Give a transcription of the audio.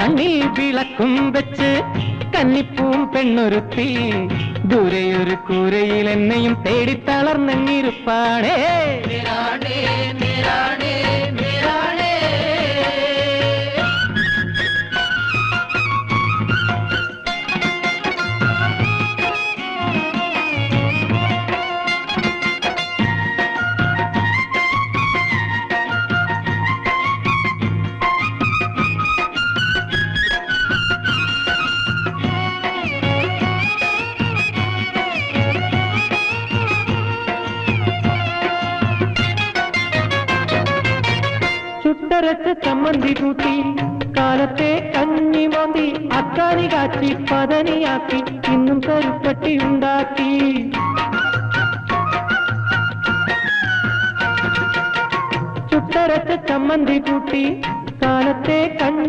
കണ്ണിൽ വിളക്കും വെച്ച് കന്നിപ്പൂം പെണ്ണൊരുത്തി ദൂരെയൊരു കൂരയിൽ എന്നെയും തേടി തളർന്നിരുപ്പാണേ. ചുട്ടരച്ച് ചമ്മന്തി കൂട്ടി കാലത്തെ കഞ്ഞി മോന്തി അക്കാനി കാച്ചി പതനിയാക്കി ഇന്നും കരുപ്പട്ടി ഉണ്ടാക്കി. ചുട്ടരച്ച് ചമ്മന്തി കൂട്ടി കാലത്തെ കഞ്ഞി